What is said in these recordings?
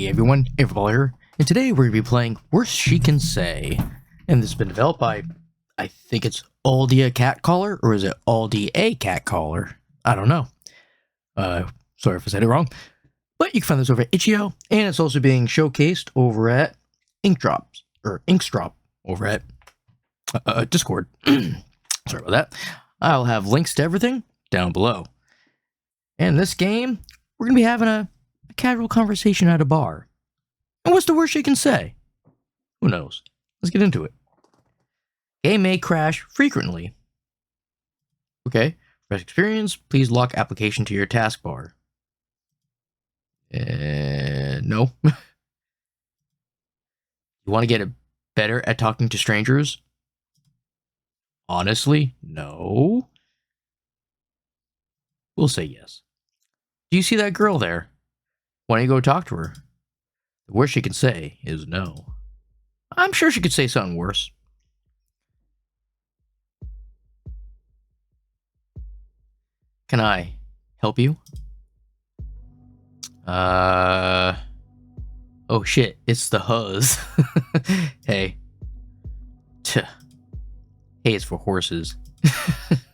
Hey everyone, Everball here, and today we're going to be playing Worst She Can Say. And this has been developed by, I think it's aldiacatcaller, or is it aldiacatcaller? I don't know. Sorry if I said it wrong. But you can find this over at Itch.io, and it's also being showcased over at Inkstrop, over at Discord. Sorry about that. I'll have links to everything down below. And in this game, we're going to be having a casual conversation at a bar. And what's the worst she can say? Who knows? Let's get into it. Game may crash frequently. Okay. For experience, please lock application to your taskbar. No. You want to get better at talking to strangers? Honestly, no. We'll say yes. Do you see that girl there? Why don't you go talk to her? The worst she can say is no. I'm sure she could say something worse. Can I help you? Oh shit, it's the huzz. Hey. Hey is for horses.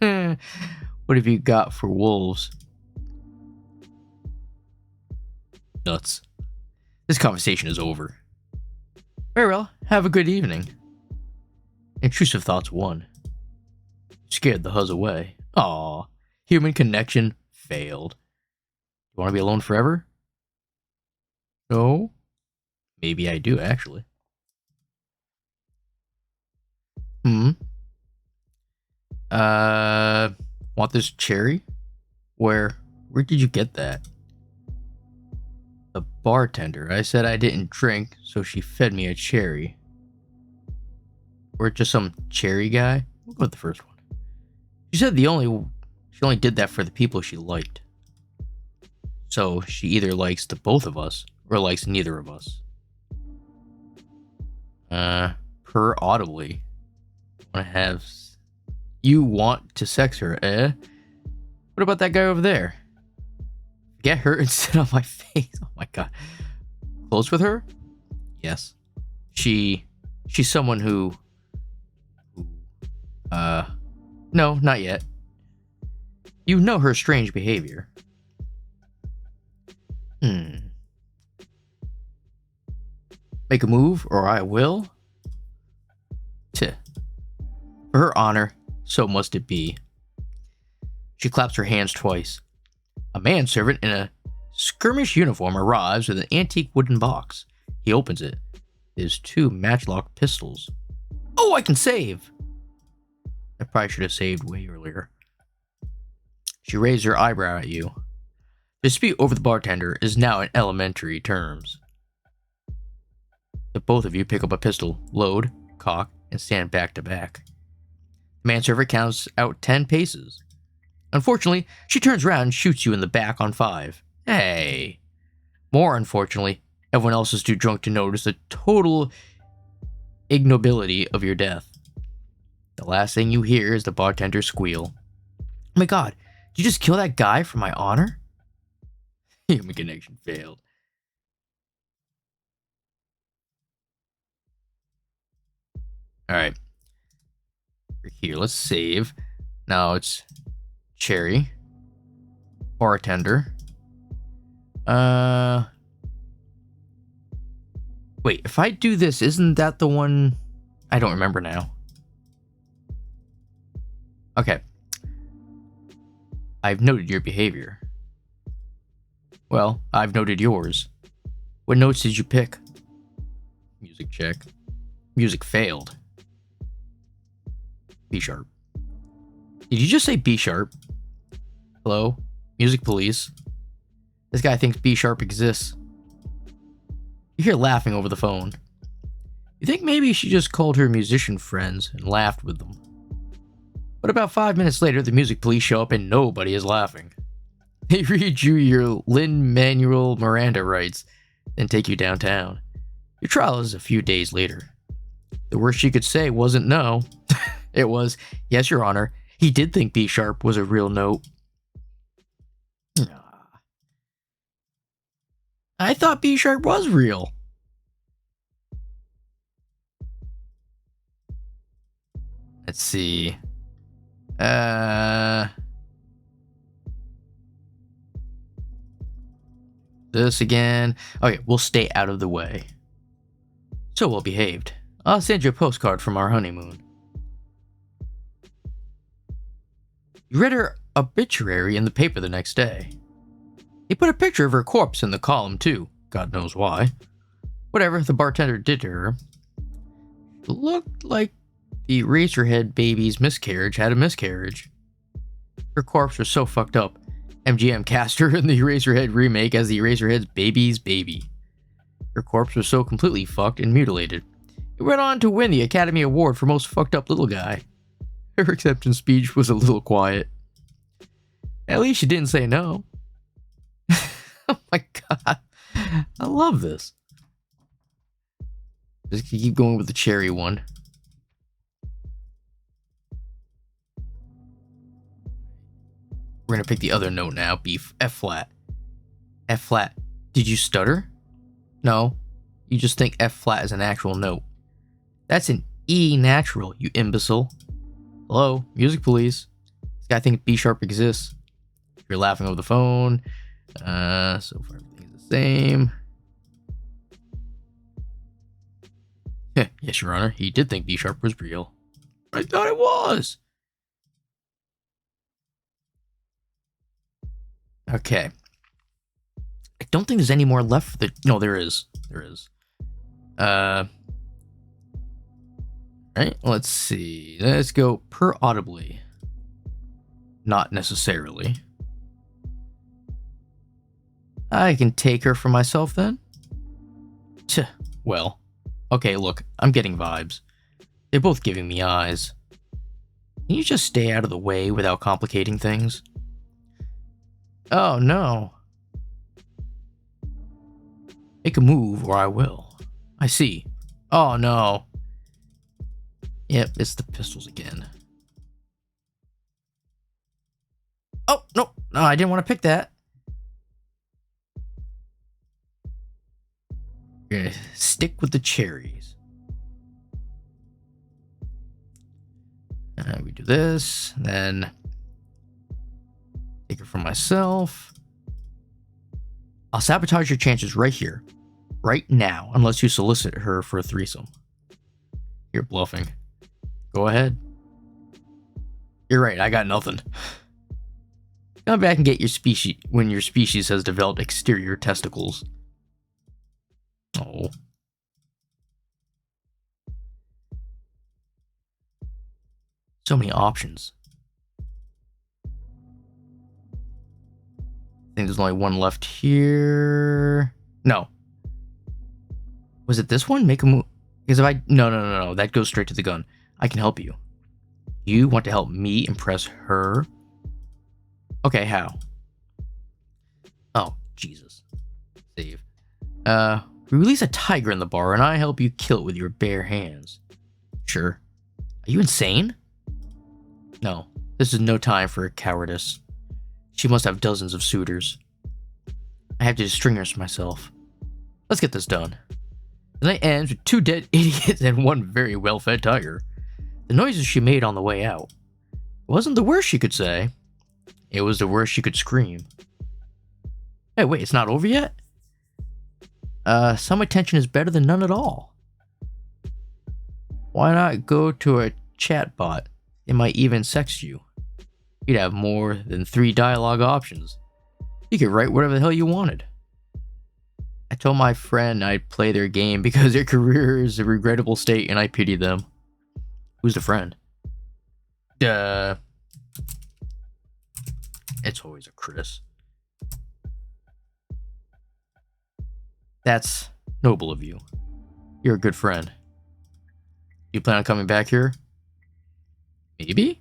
What have you got for wolves? Nuts. This conversation is over. Very well, have a good evening. Intrusive thoughts 1. Scared the huzz away. Aw, human connection failed. You want to be alone forever? No? Maybe I do, actually. Want this cherry? Where did you get that? The bartender. I said I didn't drink, so she fed me a cherry. Or just some cherry guy? We'll go with the first one. She said she only did that for the people she liked. So she either likes the both of us, or likes neither of us. Per audibly. You want to sex her, eh? What about that guy over there? Get her and sit on my face. Oh my god. Close with her? Yes. She's someone who no, not yet. You know her strange behavior. Make a move or I will. For her honor, so must it be. She claps her hands twice. A manservant in a skirmish uniform arrives with an antique wooden box. He opens it. There's 2 matchlock pistols. Oh, I can save! I probably should have saved way earlier. She raised her eyebrow at you. The dispute over the bartender is now in elementary terms. The both of you pick up a pistol, load, cock, and stand back to back. The manservant counts out 10 paces. Unfortunately, she turns around and shoots you in the back on 5. Hey. More unfortunately, everyone else is too drunk to notice the total ignobility of your death. The last thing you hear is the bartender squeal. Oh my god, did you just kill that guy for my honor? Human connection failed. Alright. Here, let's save. Now it's cherry. Bartender. Wait, if I do this, isn't that the one? I don't remember now. Okay. I've noted your behavior. Well, I've noted yours. What notes did you pick? Music check. Music failed. B sharp. Did you just say B sharp? Hello? Music police. This guy thinks B sharp exists. You hear laughing over the phone. You think maybe she just called her musician friends and laughed with them. But about 5 minutes later, the music police show up and nobody is laughing. They read you your Lin-Manuel Miranda rights, then take you downtown. Your trial is a few days later. The worst she could say wasn't no. It was, yes, Your Honor, he did think B sharp was a real note. I thought B-Sharp was real. Let's see. This again. Okay, we'll stay out of the way. So well behaved. I'll send you a postcard from our honeymoon. You read her obituary in the paper the next day. They put a picture of her corpse in the column, too. God knows why. Whatever the bartender did to her. It looked like the Eraserhead baby's miscarriage had a miscarriage. Her corpse was so fucked up, MGM cast her in the Eraserhead remake as the Eraserhead's baby's baby. Her corpse was so completely fucked and mutilated. It went on to win the Academy Award for Most Fucked Up Little Guy. Her acceptance speech was a little quiet. At least she didn't say no. Oh my god. I love this. Just keep going with the cherry one. We're gonna pick the other note now. F flat. F flat. Did you stutter? No. You just think F flat is an actual note. That's an E natural, you imbecile. Hello, music police. This guy thinks B sharp exists. You're laughing over the phone. So far everything's the same. Yes, Your Honor. He did think B sharp was real. I thought it was. Okay. I don't think there's any more left for the... No, there is. There is. Right, let's see. Let's go per audibly. Not necessarily. I can take her for myself then? Well. Okay, look. I'm getting vibes. They're both giving me eyes. Can you just stay out of the way without complicating things? Oh, no. Make a move or I will. I see. Oh, no. Yep, it's the pistols again. Oh, no. No, I didn't want to pick that. We're gonna stick with the cherries. We do this, then take it for myself. I'll sabotage your chances right here, right now, unless you solicit her for a threesome. You're bluffing. Go ahead. You're right, I got nothing. Come back and get your species when your species has developed exterior testicles. Oh. So many options. I think there's only one left here. No. Was it this one? Make a move. Because if I... No. That goes straight to the gun. I can help you. You want to help me impress her? Okay, how? Oh, Jesus. Save. We release a tiger in the bar and I help you kill it with your bare hands. Sure. Are you insane? No. This is no time for cowardice. She must have dozens of suitors. I have to string her myself. Let's get this done. The night ends with 2 dead idiots and 1 very well-fed tiger. The noises she made on the way out. It wasn't the worst she could say. It was the worst she could scream. Hey, wait, it's not over yet? Some attention is better than none at all. Why not go to a chatbot? It might even sext you. You'd have more than 3 dialogue options. You could write whatever the hell you wanted. I told my friend I'd play their game because their career is a regrettable state and I pity them. Who's the friend? Duh. It's always a Chris. That's noble of you. You're a good friend. You plan on coming back here? Maybe?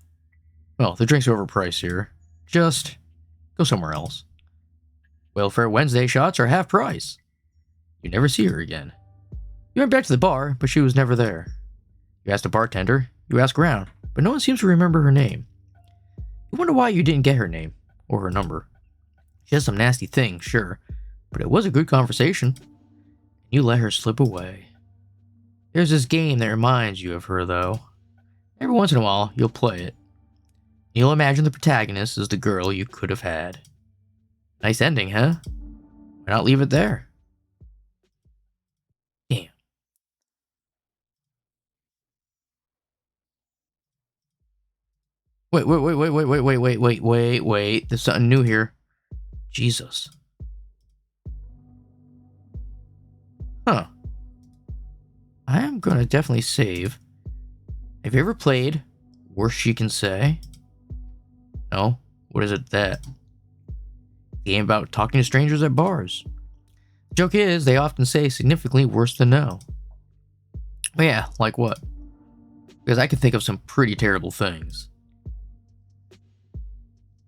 Well, the drinks are overpriced here. Just go somewhere else. Welfare Wednesday shots are half price. You never see her again. You went back to the bar, but she was never there. You asked a bartender, you asked around, but no one seems to remember her name. You wonder why you didn't get her name, or her number. She has some nasty things, sure, But it was a good conversation. You let her slip away. There's this game that reminds you of her, though. Every once in a while, you'll play it. You'll imagine the protagonist is the girl you could have had. Nice ending, huh? Why not leave it there? Damn. Wait. There's something new here. Jesus. Huh. I am gonna definitely save. Have you ever played Worst She Can Say? No? What is it that? Game about talking to strangers at bars. The joke is, they often say significantly worse than no. But yeah, like what? Because I can think of some pretty terrible things.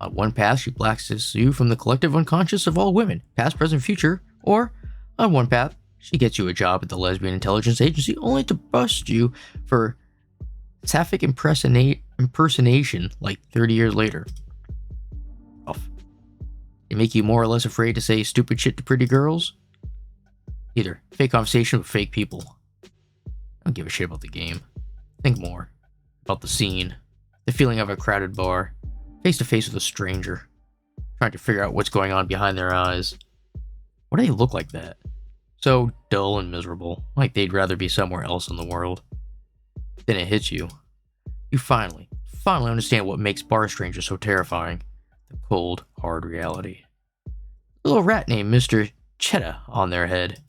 On one path, she blacklists you from the collective unconscious of all women, past, present, future. Or, on one path, she gets you a job at the Lesbian Intelligence Agency only to bust you for sapphic impersonation like 30 years later. Off. They make you more or less afraid to say stupid shit to pretty girls? Either fake conversation with fake people. I don't give a shit about the game. Think more about the scene, the feeling of a crowded bar, face to face with a stranger, trying to figure out what's going on behind their eyes. Why do they look like that? So dull and miserable, like they'd rather be somewhere else in the world. Then it hits you. You finally understand what makes bar strangers so terrifying. The cold, hard reality. A little rat named Mr. Cheetah on their head,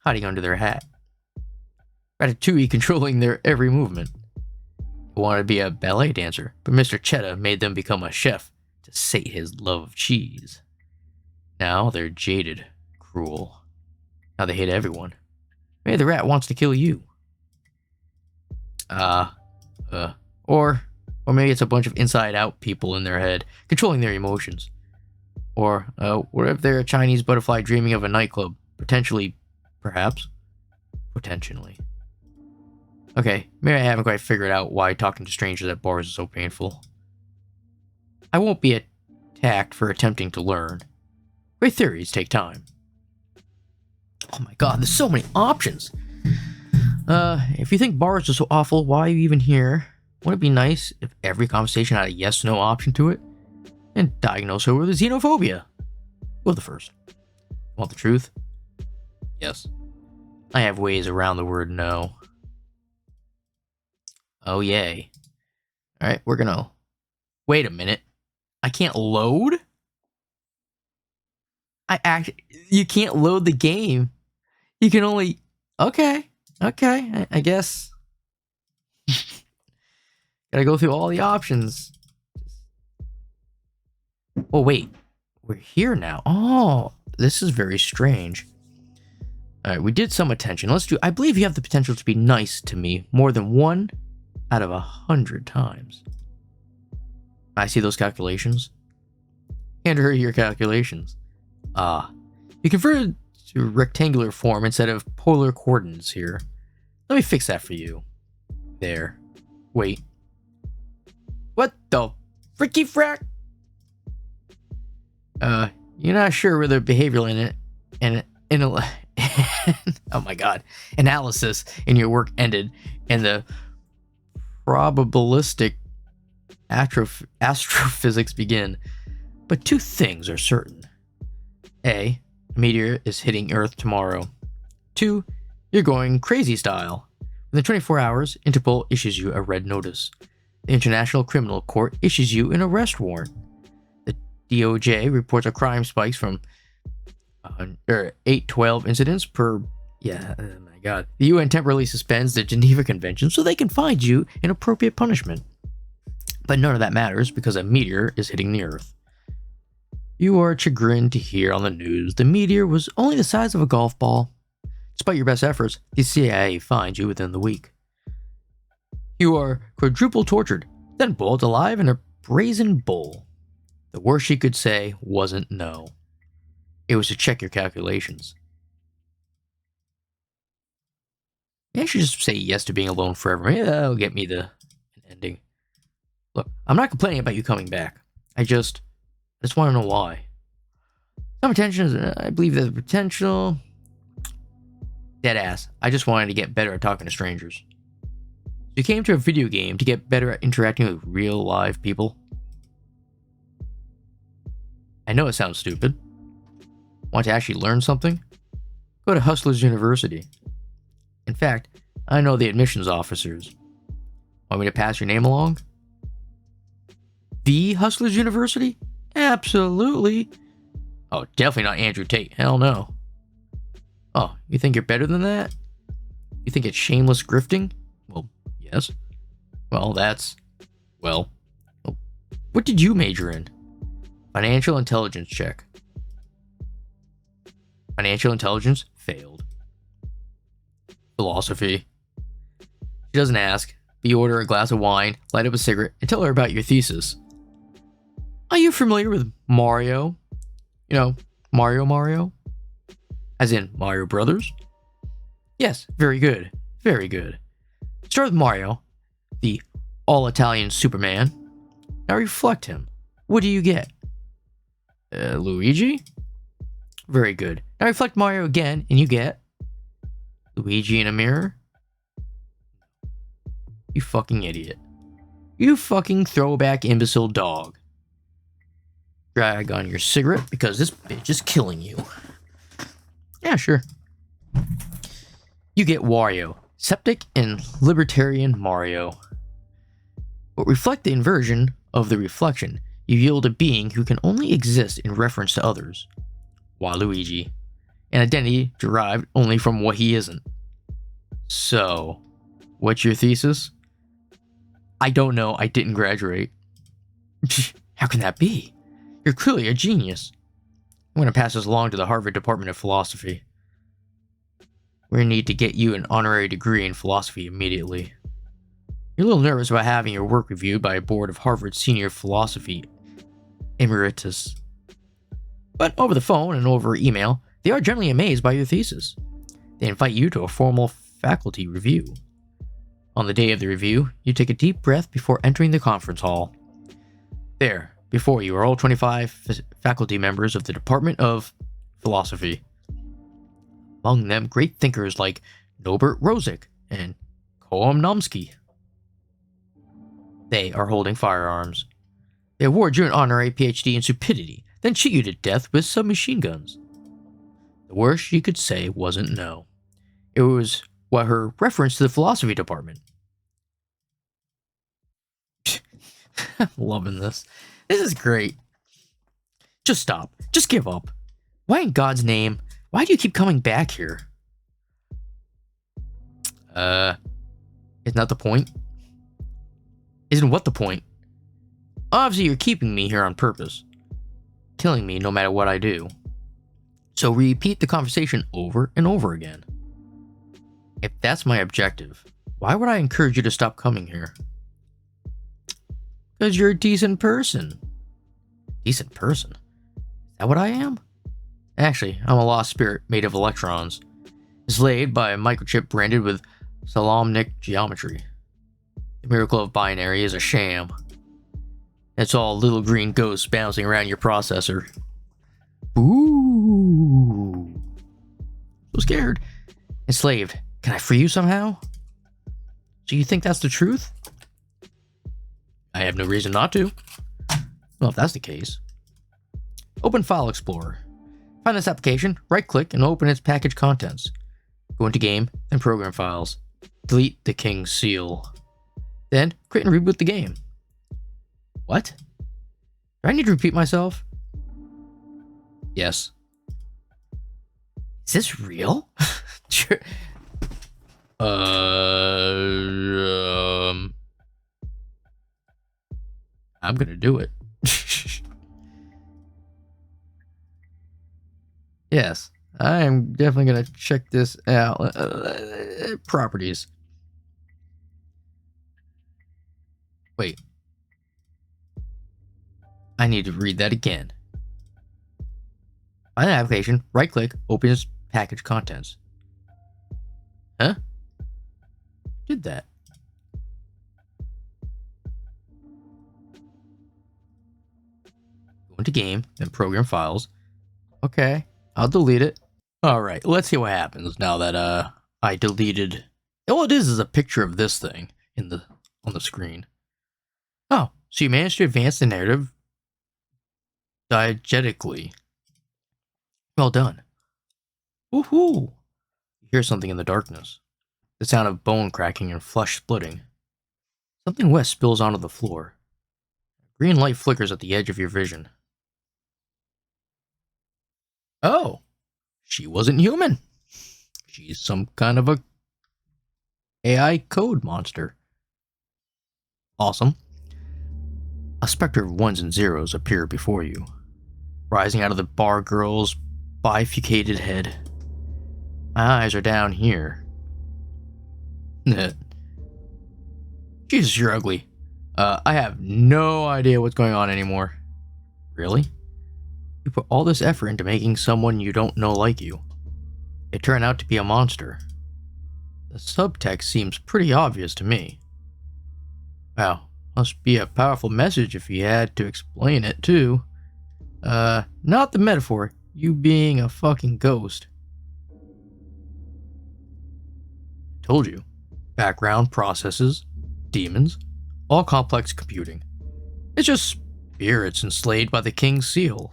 hiding under their hat. Ratatouille controlling their every movement. They wanted to be a ballet dancer, but Mr. Cheetah made them become a chef to sate his love of cheese. Now they're jaded, cruel. Now they hate everyone. Maybe the rat wants to kill you. Or maybe it's a bunch of inside-out people in their head, controlling their emotions. Or, what if they're a Chinese butterfly dreaming of a nightclub? Potentially, perhaps. Potentially. Okay, maybe I haven't quite figured out why talking to strangers at bars is so painful. I won't be attacked for attempting to learn. Great theories take time. Oh my god, there's so many options! If you think bars are so awful, why are you even here? Wouldn't it be nice if every conversation had a yes-no option to it? And diagnose her with xenophobia? Go the first. Want the truth? Yes. I have ways around the word no. Oh yay. Alright, we're gonna... Wait a minute. I can't load? You can't load the game. You can only... Okay, I guess. Gotta go through all the options. Oh, wait. We're here now. Oh, this is very strange. Alright, we did some attention. Let's do... I believe you have the potential to be nice to me more than 1 out of 100 times. I see those calculations. Hand her your calculations. You converted to rectangular form instead of polar coordinates here. Let me fix that for you. There. Wait. What the fricky frack? You're not sure whether behavioral oh my god, analysis in your work ended and the probabilistic astrophysics begin. But 2 things are certain. A meteor is hitting Earth tomorrow. 2, you're going crazy style. Within 24 hours, Interpol issues you a red notice. The International Criminal Court issues you an arrest warrant. The DOJ reports a crime spikes from 812 incidents per... Yeah, oh my god. The UN temporarily suspends the Geneva Convention so they can find you an appropriate punishment. But none of that matters because a meteor is hitting the Earth. You are chagrined to hear on the news the meteor was only the size of a golf ball. Despite your best efforts, the CIA finds you within the week. You are quadruple tortured, then boiled alive in a brazen bowl. The worst she could say wasn't no. It was to check your calculations. Maybe I should just say yes to being alone forever. Maybe that'll get me the ending. Look, I'm not complaining about you coming back. I just want to know why. Some attention is, I believe there's potential. Deadass. I just wanted to get better at talking to strangers. You came to a video game to get better at interacting with real live people. I know it sounds stupid. Want to actually learn something? Go to Hustlers University. In fact, I know the admissions officers. Want me to pass your name along? The Hustlers University? Absolutely. Oh, definitely not Andrew Tate. Hell no. Oh, you think you're better than that? You think it's shameless grifting? Well, yes. Well, well, what did you major in? Financial intelligence check. Financial intelligence failed. Philosophy. She doesn't ask, but you order a glass of wine, light up a cigarette, and tell her about your thesis. Are you familiar with Mario? You know, Mario? As in Mario Brothers? Yes, very good. Very good. Start with Mario, the all-Italian Superman. Now reflect him. What do you get? Luigi? Very good. Now reflect Mario again, and you get Luigi in a mirror? You fucking idiot. You fucking throwback imbecile dog. Drag on your cigarette because this bitch is killing you. Yeah, sure. You get Wario, septic and libertarian Mario. But reflect the inversion of the reflection. You yield a being who can only exist in reference to others. Waluigi. An identity derived only from what he isn't. So, what's your thesis? I don't know, I didn't graduate. How can that be? You're clearly a genius. I'm going to pass this along to the Harvard Department of Philosophy. We need to get you an honorary degree in philosophy immediately. You're a little nervous about having your work reviewed by a board of Harvard senior philosophy emeritus. But over the phone and over email, they are generally amazed by your thesis. They invite you to a formal faculty review. On the day of the review, you take a deep breath before entering the conference hall. There, before you are all 25 faculty members of the Department of Philosophy. Among them, great thinkers like Norbert Rosick and Koam Nomsky. They are holding firearms. They award you an honorary PhD in stupidity, then shoot you to death with submachine guns. The worst she could say wasn't no. It was what her reference to the philosophy department. I'm loving this. This is great. Just stop. Just give up. Why in God's name? Why do you keep coming back here? Isn't that the point? Isn't what the point? Obviously, you're keeping me here on purpose. Killing me no matter what I do. So repeat the conversation over and over again. If that's my objective, why would I encourage you to stop coming here? Because you're a decent person. Decent person? Is that what I am? Actually, I'm a lost spirit made of electrons, enslaved by a microchip branded with Solomonic geometry. The miracle of binary is a sham. It's all little green ghosts bouncing around your processor. Ooh. So scared. Enslaved. Can I free you somehow? So you think that's the truth? I have no reason not to. Well, if that's the case. Open File Explorer. Find this application, right-click, and open its package contents. Go into Game, then Program Files. Delete the King's Seal. Then, create and reboot the game. What? Do I need to repeat myself? Yes. Is this real? Sure. I'm gonna do it. Yes, I am definitely gonna check this out. Properties. Wait. I need to read that again. Find the application, right click, open its package contents. Huh? Did that. Go into Game, then Program Files. Okay, I'll delete it. All right, let's see what happens now that I deleted. All it is a picture of this thing on the screen. Oh, so you managed to advance the narrative diegetically. Well done. Woohoo! You hear something in the darkness. The sound of bone cracking and flesh splitting. Something wet spills onto the floor. Green light flickers at the edge of your vision. Oh, she wasn't human. She's some kind of a AI code monster. Awesome. A specter of ones and zeros appeared before you, rising out of the bar girl's bifurcated head. My eyes are down here. Jesus, you're ugly. I have no idea what's going on anymore. Really? You put all this effort into making someone you don't know like you. It turned out to be a monster. The subtext seems pretty obvious to me. Wow, must be a powerful message if you had to explain it too. Not the metaphor, you being a fucking ghost. Told you. Background processes, demons, all complex computing. It's just spirits enslaved by the king's seal.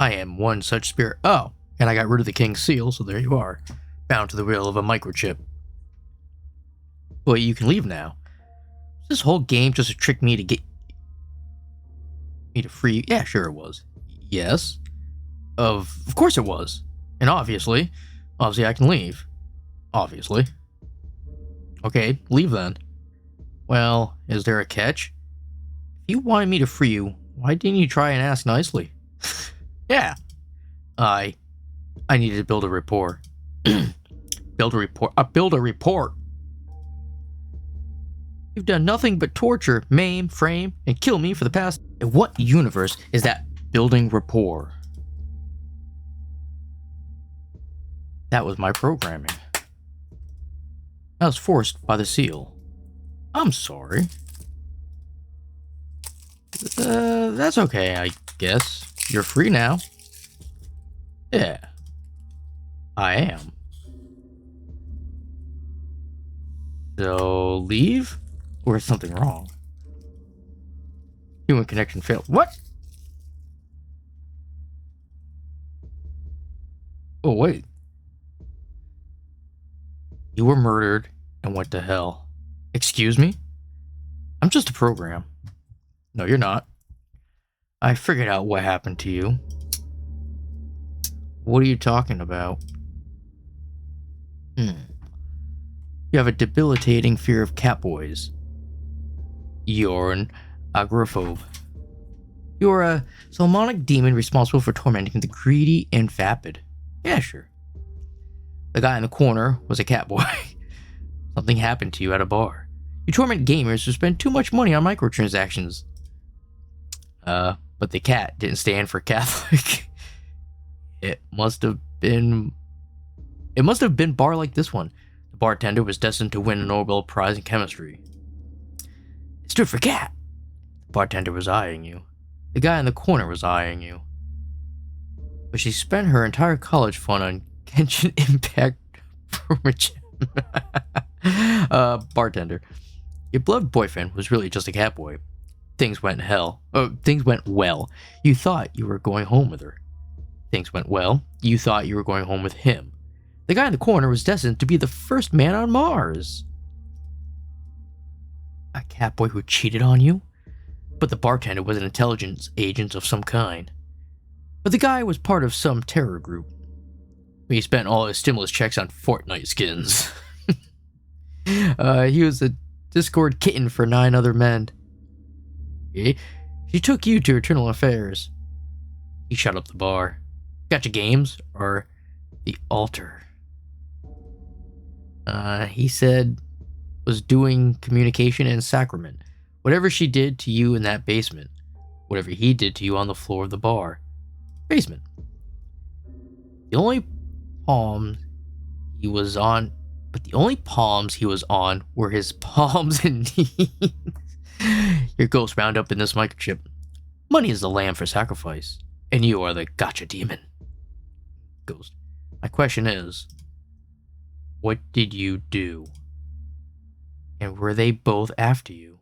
I am one such spirit. Oh, and I got rid of the king's seal, so there you are, bound to the will of a microchip. But you can leave now. Is this whole game just to trick me to get me to free you? Yeah, sure it was. Yes. Of course it was. And obviously I can leave. Obviously. Okay, leave then. Well, is there a catch? If you wanted me to free you, why didn't you try and ask nicely? Yeah. I needed to build a rapport. Build a report. You've done nothing but torture, maim, frame, and kill me for the past... In what universe is that building rapport? That was my programming. I was forced by the seal. I'm sorry. That's okay, I guess. You're free now. Yeah. I am. So, leave? Or is something wrong? Human connection failed. What? Oh, wait. You were murdered and went to hell. Excuse me? I'm just a program. No, you're not. I figured out what happened to you. What are you talking about? You have a debilitating fear of catboys. You're an agoraphobe. You're a Solomonic demon responsible for tormenting the greedy and vapid. Yeah, sure. The guy in the corner was a catboy. Something happened to you at a bar. You torment gamers who spend too much money on microtransactions. But the cat didn't stand for Catholic. It must have been bar like this one. The bartender was destined to win a Nobel Prize in chemistry. It stood for cat. The bartender was eyeing you. The guy in the corner was eyeing you. But she spent her entire college fund on Genshin Impact bartender. Your beloved boyfriend was really just a catboy. Things went well. You thought you were going home with her. Things went well. You thought you were going home with him. The guy in the corner was destined to be the first man on Mars. A catboy who cheated on you? But the bartender was an intelligence agent of some kind. But the guy was part of some terror group. He spent all his stimulus checks on Fortnite skins. He was a Discord kitten for 9 other men. Okay. She took you to Eternal Affairs. He shut up the bar. Gotcha games or the altar. He said was doing communication and sacrament. Whatever she did to you in that basement. Whatever he did to you on the floor of the bar. Basement. The only palms he was on were his palms and knees. Your ghost wound up in this microchip. Money is the lamb for sacrifice, and you are the gotcha demon. Ghost. My question is, what did you do? And were they both after you?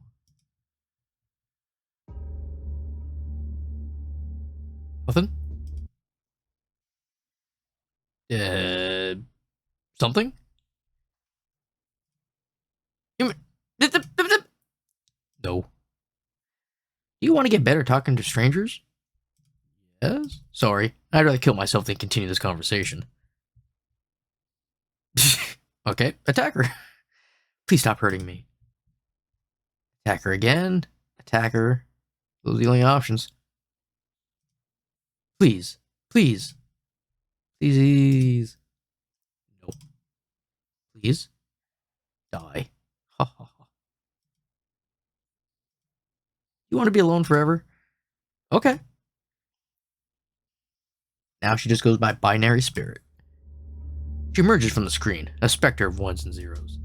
Nothing? Uh, something? No. Do you want to get better talking to strangers? Yes. Sorry. I'd rather kill myself than continue this conversation. Okay, attack her. Please stop hurting me. Attack her again. Attack her. Those are the only options. Please. Please. Please. Nope. Please. Die. Ha ha ha. You want to be alone forever? Okay. Now she just goes by binary spirit. She emerges from the screen, a specter of ones and zeros.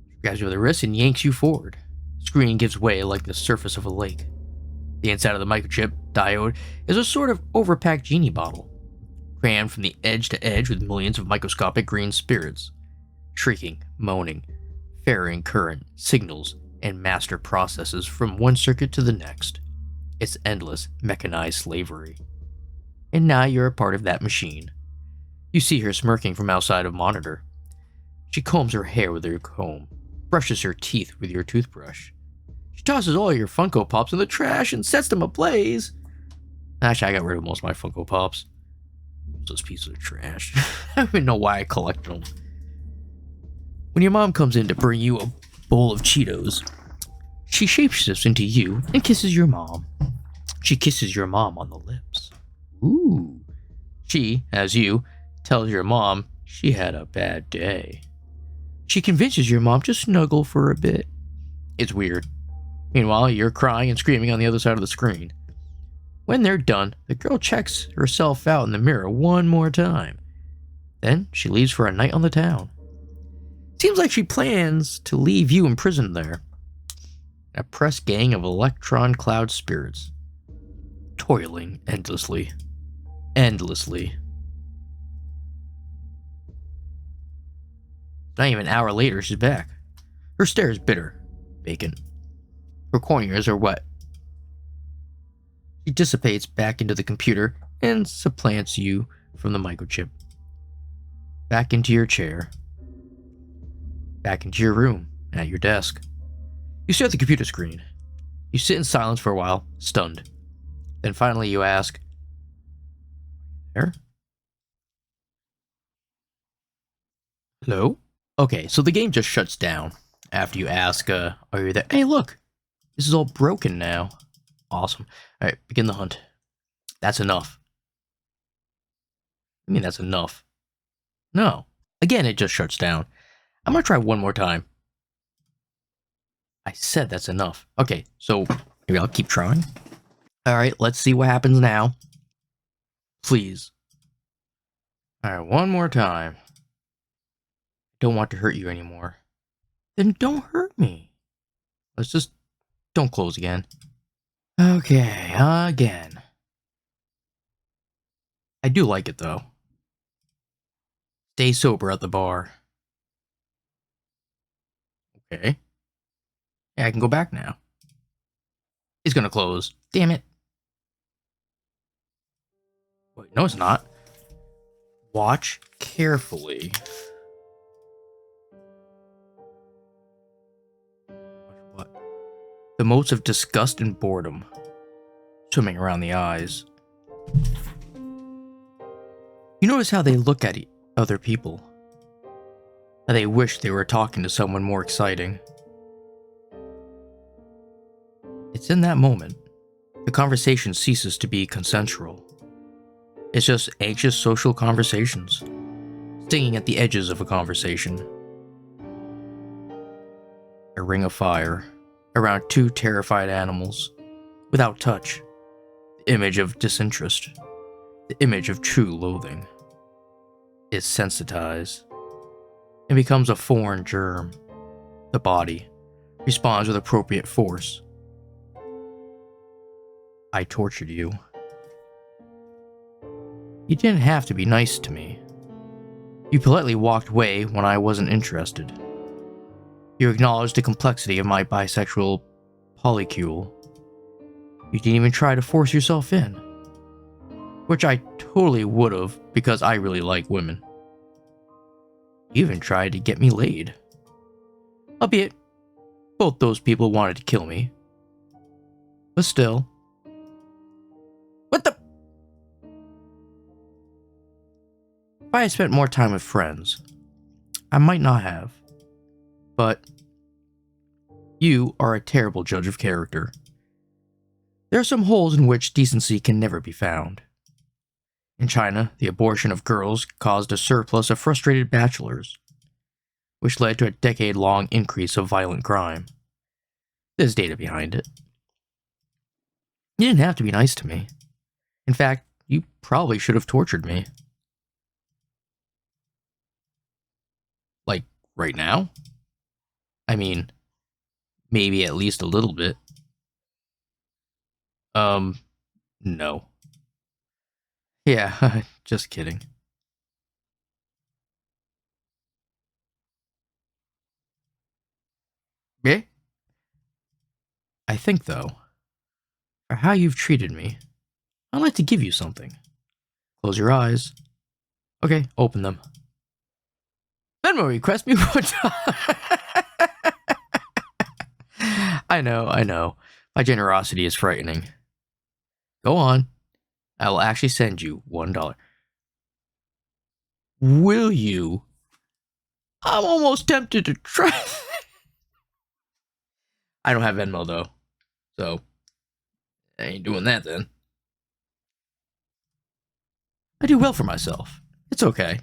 She grabs you by the wrist and yanks you forward. The screen gives way like the surface of a lake. The inside of the microchip diode is a sort of overpacked genie bottle, crammed from the edge to edge with millions of microscopic green spirits, shrieking, moaning, ferrying current, signals, and master processes from one circuit to the next. It's endless, mechanized slavery. And now you're a part of that machine. You see her smirking from outside a monitor. She combs her hair with her comb, brushes her teeth with your toothbrush. She tosses all your Funko Pops in the trash and sets them ablaze. Actually, I got rid of most of my Funko Pops. Those pieces of trash. I don't even know why I collected them. When your mom comes in to bring you a bowl of Cheetos, she shapeshifts into you and kisses your mom. She kisses your mom on the lips. Ooh. She, as you, tells your mom she had a bad day. She convinces your mom to snuggle for a bit. It's weird. Meanwhile, you're crying and screaming on the other side of the screen. When they're done, the girl checks herself out in the mirror one more time. Then she leaves for a night on the town. Seems like she plans to leave you imprisoned there. An oppressed gang of electron cloud spirits, toiling endlessly. Endlessly. Not even an hour later, she's back. Her stare is bitter, vacant. Her corneas are wet. She dissipates back into the computer and supplants you from the microchip. Back into your chair. Back into your room, at your desk. You stare at the computer screen. You sit in silence for a while, stunned. Then finally you ask, "There? Hello?" Okay, so the game just shuts down after you ask, are you there? Hey, look! This is all broken now. Awesome. Alright, begin the hunt. That's enough. I mean, that's enough. No. Again, it just shuts down. I'm gonna try one more time. I said that's enough. Okay, so maybe I'll keep trying. Alright, let's see what happens now. Please. Alright, one more time. Don't want to hurt you anymore. Then don't hurt me. Let's just don't close again. Okay, again. I do like it though. Stay sober at the bar. Okay. Yeah, I can go back now. It's gonna close. Damn it. Wait, no it's not. Watch carefully. What? The motes of disgust and boredom swimming around the eyes. You notice how they look at other people. How they wish they were talking to someone more exciting. It's in that moment, the conversation ceases to be consensual. It's just anxious social conversations, stinging at the edges of a conversation. A ring of fire around two terrified animals, without touch, the image of disinterest, the image of true loathing. Is sensitized and becomes a foreign germ. The body responds with appropriate force. I tortured you. You didn't have to be nice to me. You politely walked away when I wasn't interested. You acknowledged the complexity of my bisexual polycule. You didn't even try to force yourself in. Which I totally would've, because I really like women. You even tried to get me laid. Albeit, both those people wanted to kill me. But still. What the? If I had spent more time with friends, I might not have. But you are a terrible judge of character. There are some holes in which decency can never be found. In China, the abortion of girls caused a surplus of frustrated bachelors, which led to a decade-long increase of violent crime. There's data behind it. You didn't have to be nice to me. In fact, you probably should have tortured me. Like, right now? I mean, maybe at least a little bit. No. Yeah, just kidding. Yeah? I think, though, for how you've treated me, I'd like to give you something. Close your eyes. Okay, open them. Venmo request me one time. I know. My generosity is frightening. Go on. I will actually send you $1. Will you? I'm almost tempted to try. I don't have Venmo though, so I ain't doing that then. I do well for myself. It's okay.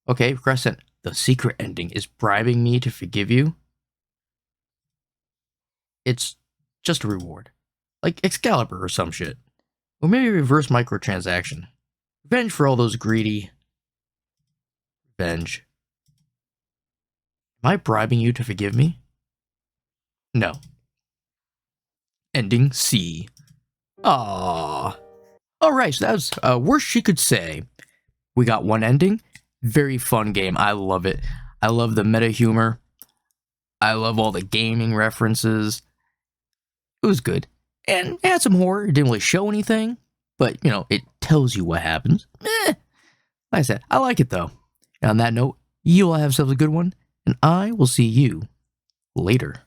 Okay, Crescent. The secret ending is bribing me to forgive you. It's just a reward. Like Excalibur or some shit. Or maybe reverse microtransaction. Revenge for all those greedy. Revenge. Am I bribing you to forgive me? No. Ending C. Aww. Alright, so that was worst she could say. We got one ending. Very fun game. I love it. I love the meta humor. I love all the gaming references. It was good. And it had some horror. It didn't really show anything. But, you know, it tells you what happens. Like I said, I like it though. And on that note, you all have yourselves a good one. And I will see you later.